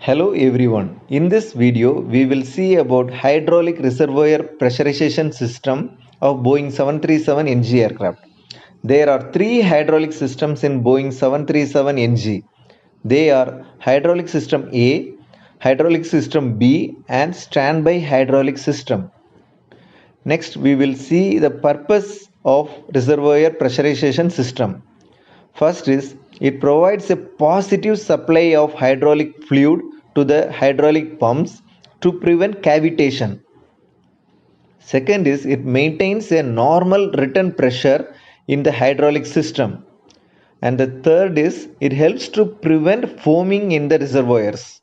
Hello everyone. In this video, we will see about hydraulic reservoir pressurization system of Boeing 737 NG aircraft. There are three hydraulic systems in Boeing 737 NG. They are hydraulic system A, hydraulic system B and standby hydraulic system. Next, we will see the purpose of reservoir pressurization system. First is it provides a positive supply of hydraulic fluid to the hydraulic pumps to prevent cavitation. Second is it maintains a normal return pressure in the hydraulic system. And the third is it helps to prevent foaming in the reservoirs.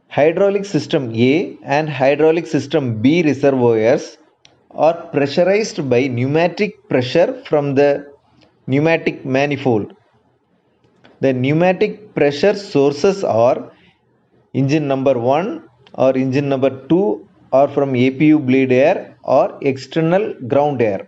Hydraulic system A and hydraulic system B reservoirs are pressurized by pneumatic pressure from the pneumatic manifold. The pneumatic pressure sources are engine number 1 or engine number 2 or from APU bleed air or external ground air.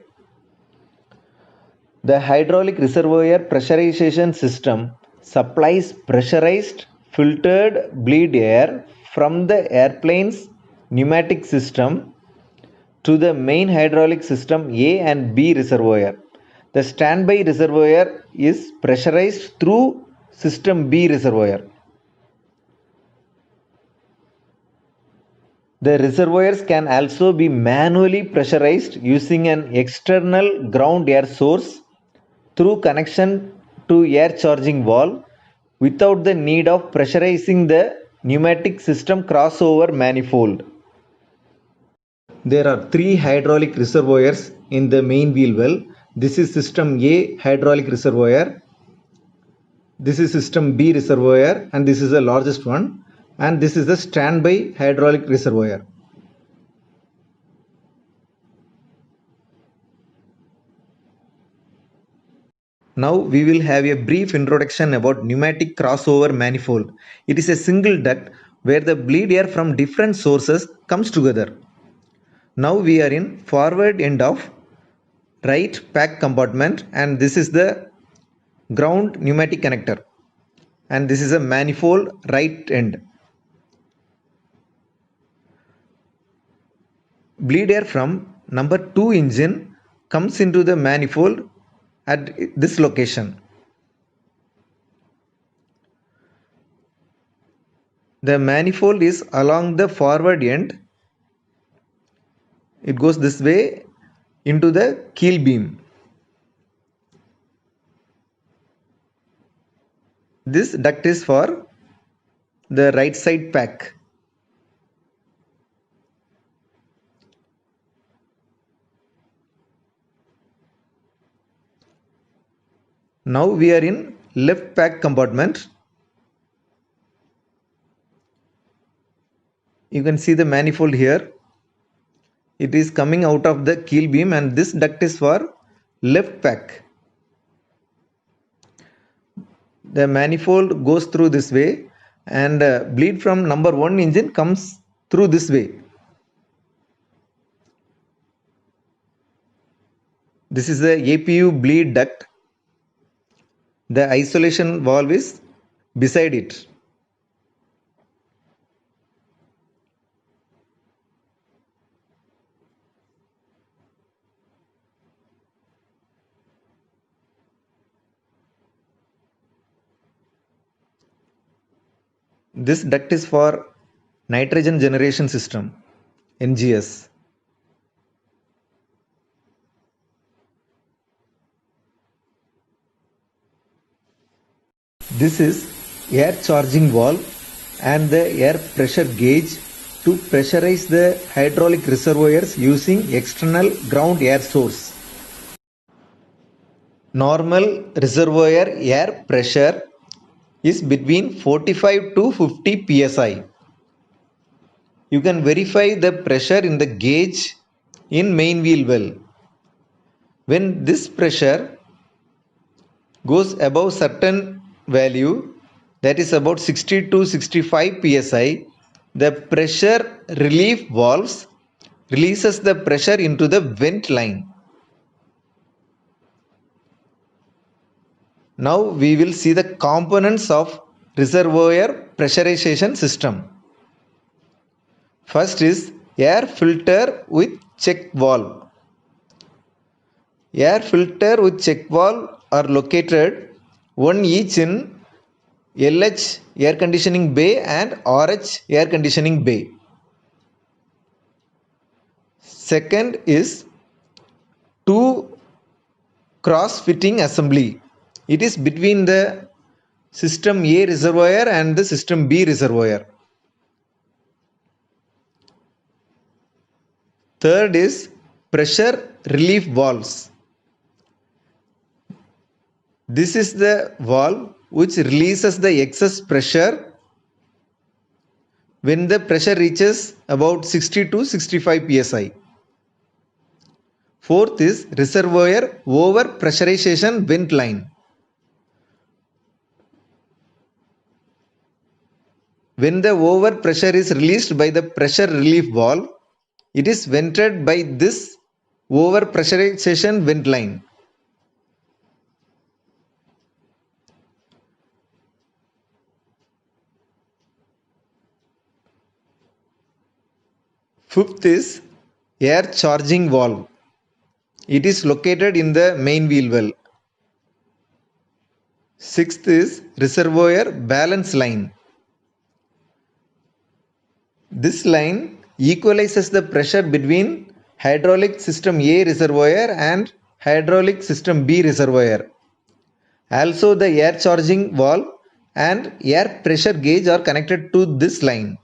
The hydraulic reservoir pressurization system supplies pressurized filtered bleed air from the airplane's pneumatic system to the main hydraulic system A and B reservoir. The standby reservoir is pressurized through system B reservoir. The reservoirs can also be manually pressurized using an external ground air source through connection to air charging valve without the need of pressurizing the pneumatic system crossover manifold. There are three hydraulic reservoirs in the main wheel well. This is system A hydraulic reservoir. This is system B reservoir and this is the largest one. And this is the standby hydraulic reservoir. Now we will have a brief introduction about pneumatic crossover manifold. It is a single duct where the bleed air from different sources comes together. Now we are in forward end of right pack compartment and this is the ground pneumatic connector and this is a manifold right end. Bleed air from number 2 engine comes into the manifold at this location. The manifold is along the forward end. It goes this way into the keel beam. This duct is for the right side pack. Now we are in left pack compartment. You can see the manifold here. It is coming out of the keel beam and this duct is for left pack. The manifold goes through this way and bleed from number 1 engine comes through this way. This is the APU bleed duct. The isolation valve is beside it. This duct is for nitrogen generation system, NGS. This is air charging valve and the air pressure gauge to pressurize the hydraulic reservoirs using external ground air source. Normal reservoir air pressure is between 45 to 50 psi. You can verify the pressure in the gauge in main wheel well. When this pressure goes above certain value, that is about 60 to 65 psi, the pressure relief valves releases the pressure into the vent line. Now we will see the components of reservoir pressurization system. First is air filter with check valve. Air filter with check valve are located one each in LH air conditioning bay and RH air conditioning bay. Second is two cross fitting assembly. It is between the system A reservoir and the system B reservoir. Third is pressure relief valves. This is the valve which releases the excess pressure when the pressure reaches about 60 to 65 psi. Fourth is reservoir over pressurization vent line. When the over pressure is released by the pressure relief valve, it is vented by this over pressurization vent line. Fifth is air charging valve. It is located in the main wheel well. Sixth is reservoir balance line. This line equalizes the pressure between hydraulic system A reservoir and hydraulic system B reservoir. Also, the air charging valve and air pressure gauge are connected to this line.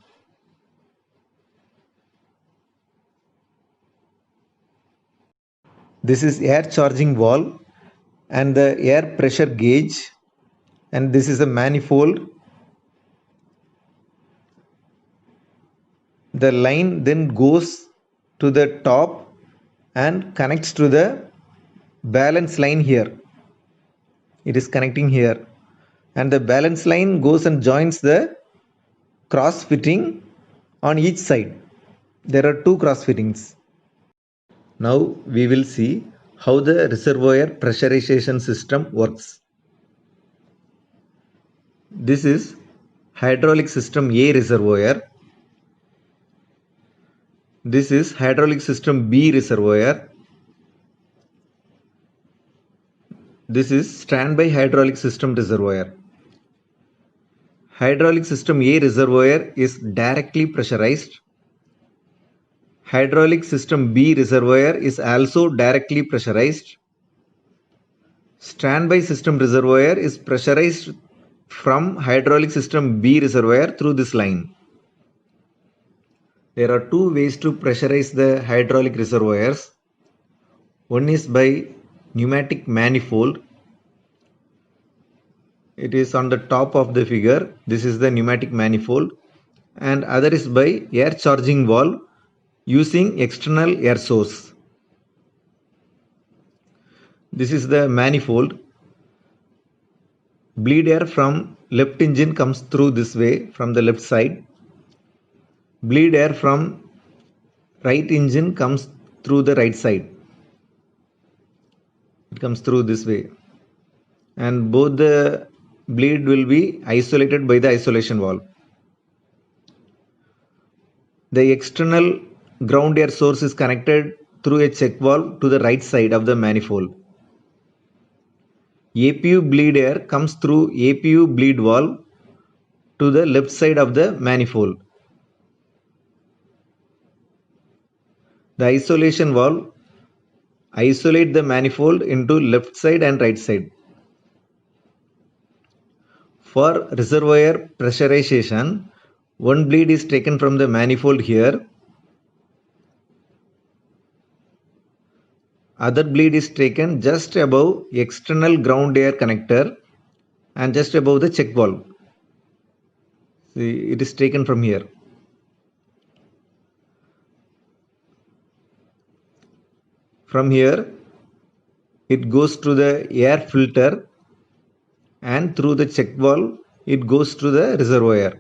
This is air charging valve and the air pressure gauge, and this is a manifold. The line then goes to the top and connects to the balance line here. It is connecting here, and the balance line goes and joins the cross fitting on each side. There are two cross fittings. Now we will see how the reservoir pressurization system works. This is hydraulic system A reservoir. This is hydraulic system B reservoir. This is standby hydraulic system reservoir. Hydraulic system A reservoir is directly pressurized. Hydraulic system B reservoir is also directly pressurized. Standby system reservoir is pressurized from hydraulic system B reservoir through this line. There are two ways to pressurize the hydraulic reservoirs. One is by pneumatic manifold. It is on the top of the figure. This is the pneumatic manifold. And other is by air charging valve using external air source. This is the manifold. Bleed air from left engine comes through this way from the left side. Bleed air from right engine comes through the right side. It comes through this way. And both the bleed will be isolated by the isolation valve. The external ground air source is connected through a check valve to the right side of the manifold. APU bleed air comes through APU bleed valve to the left side of the manifold. The isolation valve isolate the manifold into left side and right side. For reservoir pressurization, one bleed is taken from the manifold here. Other bleed is taken just above external ground air connector and just above the check valve. See, it is taken from here. From here, it goes to the air filter, and through the check valve, it goes to the reservoir.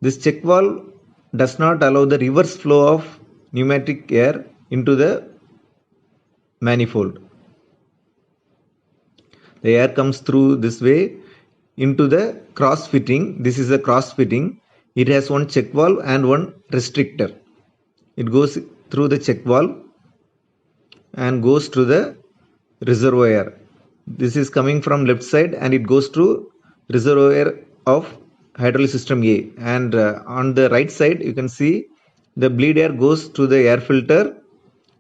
This check valve does not allow the reverse flow of pneumatic air into the manifold. The air comes through this way into the cross fitting. This is a cross fitting. It has one check valve and one restrictor. It goes through the check valve and goes to the reservoir. This is coming from left side and it goes to reservoir of hydraulic system A. And on the right side you can see the bleed air goes to the air filter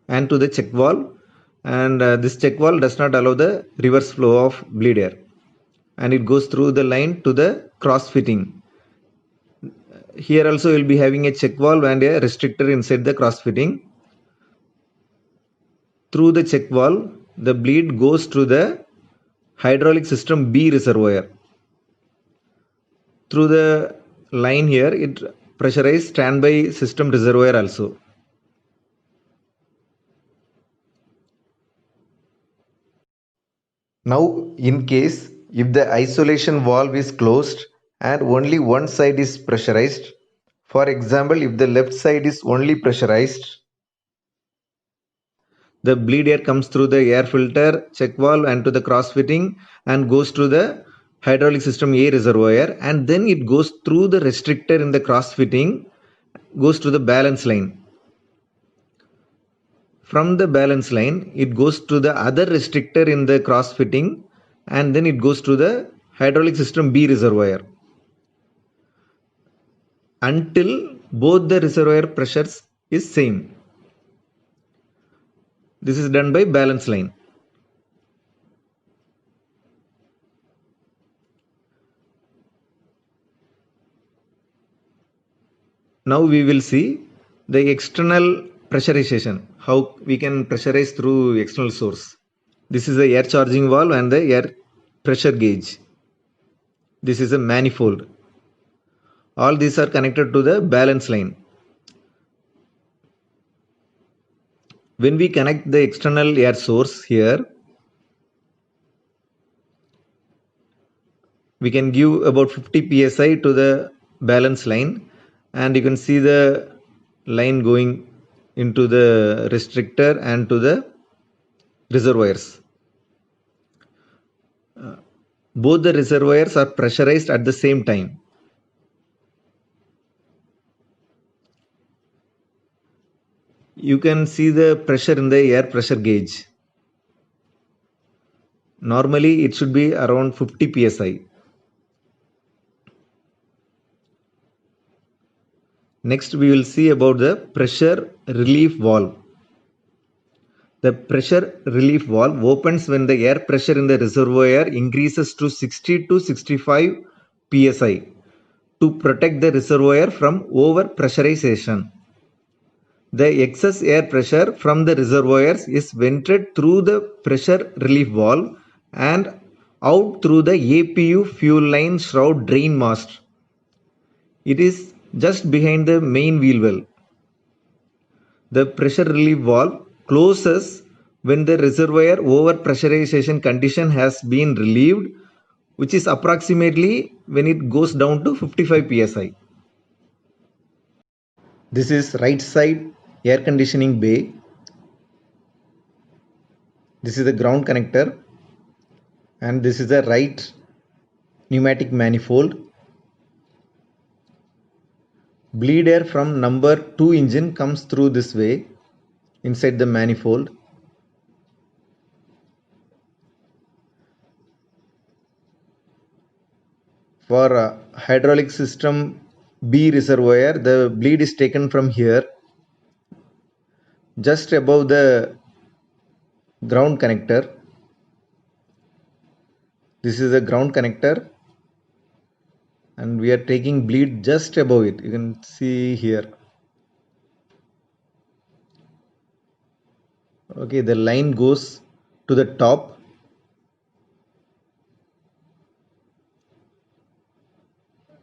and to the check valve, and this check valve does not allow the reverse flow of bleed air, and it goes through the line to the cross fitting. Here also you will be having a check valve and a restrictor inside the cross fitting. Through the check valve, the bleed goes to the hydraulic system B reservoir. Through the line here, it pressurized standby system reservoir also. Now, in case if the isolation valve is closed and only one side is pressurized, for example, if the left side is only pressurized, the bleed air comes through the air filter, check valve and to the cross fitting and goes to the hydraulic system A reservoir, and then it goes through the restrictor in the cross fitting, goes to the balance line. From the balance line, it goes to the other restrictor in the cross fitting, and then it goes to the hydraulic system B reservoir until both the reservoir pressures is same. This is done by balance line. Now we will see the external pressurization, how we can pressurize through external source. This is the air charging valve and the air pressure gauge. This is a manifold. All these are connected to the balance line. When we connect the external air source here, we can give about 50 psi to the balance line, and you can see the line going into the restrictor and to the reservoirs. Both the reservoirs are pressurized at the same time. You can see the pressure in the air pressure gauge. Normally it should be around 50 psi. Next we will see about the pressure relief valve. The pressure relief valve opens when the air pressure in the reservoir increases to 60 to 65 psi to protect the reservoir from over pressurization. The excess air pressure from the reservoirs is vented through the pressure relief valve and out through the APU fuel line shroud drain mast. It is just behind the main wheel well. The pressure relief valve closes when the reservoir over pressurization condition has been relieved, which is approximately when it goes down to 55 psi. This is right side air conditioning bay. This is the ground connector, and this is the right pneumatic manifold. Bleed air from number 2 engine comes through this way inside the manifold. For hydraulic system B reservoir, the bleed is taken from here, just above the ground connector. This is the ground connector, and we are taking bleed just above it. You can see here. Okay, the line goes to the top,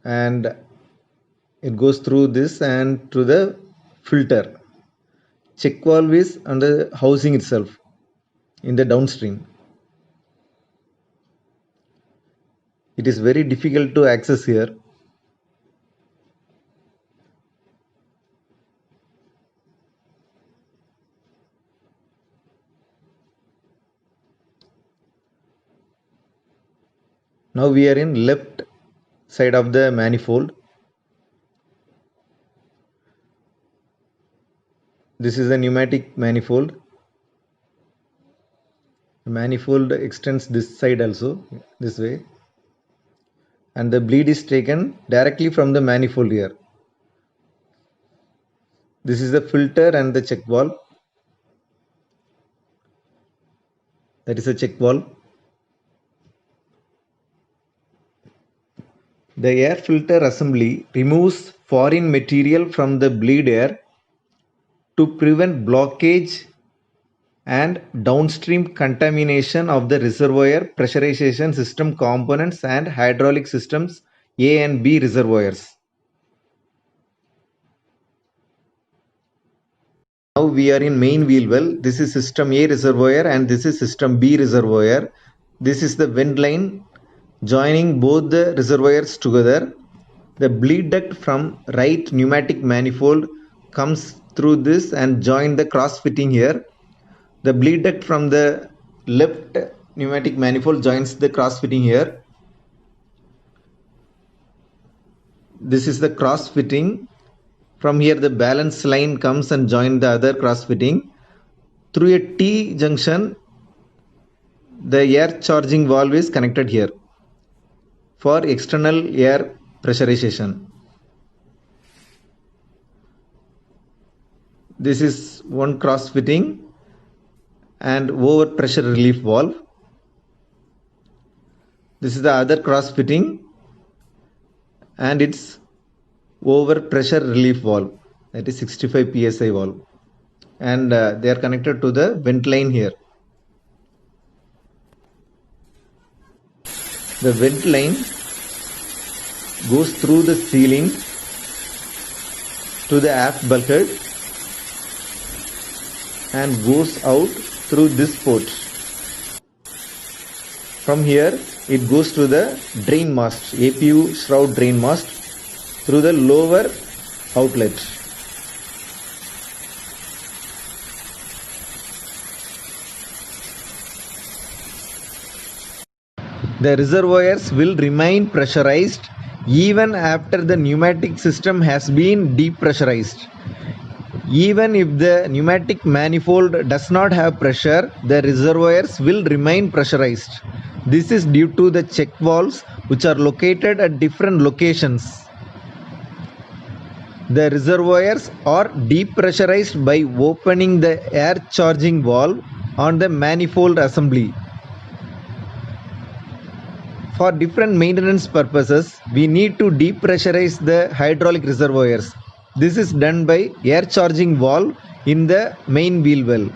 and it goes through this and to the filter. Check valve is on the housing itself in the downstream. It is very difficult to access here. Now we are in left side of the manifold. This is the pneumatic manifold. The manifold extends this side also, this way, and the bleed is taken directly from the manifold here. This is the filter and the check valve. That is a check valve. The air filter assembly removes foreign material from the bleed air to prevent blockage and downstream contamination of the reservoir pressurization system components and hydraulic systems A and B reservoirs. Now we are in main wheel well. This is system A reservoir and this is system B reservoir. This is the vent line joining both the reservoirs together. The bleed duct from right pneumatic manifold comes through this and join the cross fitting here. The bleed duct from the left pneumatic manifold joins the cross fitting here. This is the cross fitting. From here the balance line comes and joins the other cross fitting. Through a T junction, the air charging valve is connected here for external air pressurization. This is one cross fitting and over pressure relief valve. This is the other cross fitting and its over pressure relief valve, that is 65 psi valve, and they are connected to the vent line here. The vent line goes through the ceiling to the aft bulkhead and goes out through this port. From here it goes to the drain mast, APU shroud drain mast, through the lower outlet. The reservoirs will remain pressurized even after the pneumatic system has been depressurized. Even if the pneumatic manifold does not have pressure, the reservoirs will remain pressurized. This is due to the check valves which are located at different locations. The reservoirs are depressurized by opening the air charging valve on the manifold assembly. For different maintenance purposes, we need to depressurize the hydraulic reservoirs. This is done by air charging valve in the main wheel well.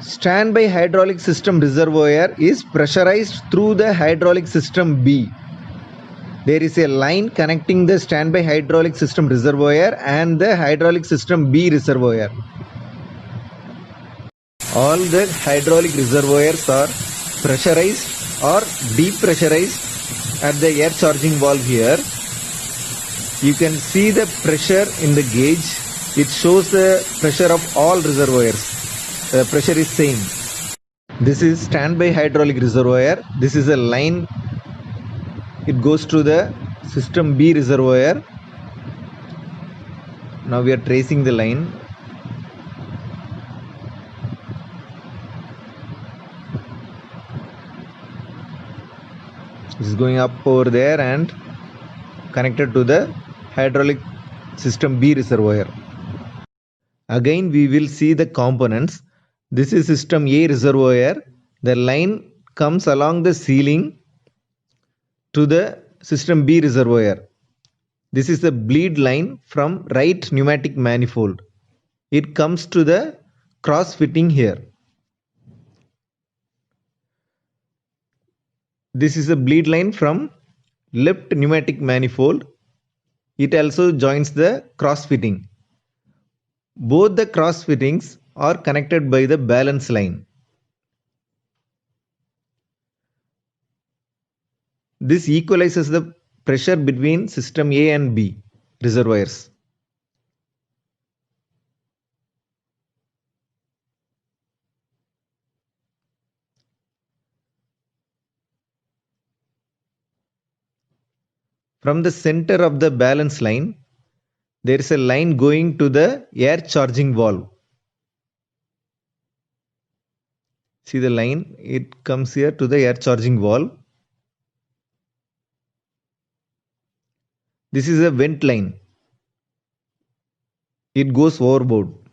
Standby hydraulic system reservoir is pressurized through the hydraulic system B. There is a line connecting the standby hydraulic system reservoir and the hydraulic system B reservoir. All the hydraulic reservoirs are pressurized or depressurized at the air charging valve here. You can see the pressure in the gauge. It shows the pressure of all reservoirs. The pressure is same. This is standby hydraulic reservoir. This is a line. It goes to the system B reservoir. Now we are tracing the line. This is going up over there and connected to the hydraulic system B reservoir. Again we will see the components. This is system A reservoir. The line comes along the ceiling to the system B reservoir. This is the bleed line from right pneumatic manifold. It comes to the cross fitting here. This is a bleed line from left pneumatic manifold. It also joins the cross fitting. Both the cross fittings are connected by the balance line. This equalizes the pressure between system A and B reservoirs. From the center of the balance line, there is a line going to the air charging valve. See the line, it comes here to the air charging valve. This is a vent line. It goes overboard.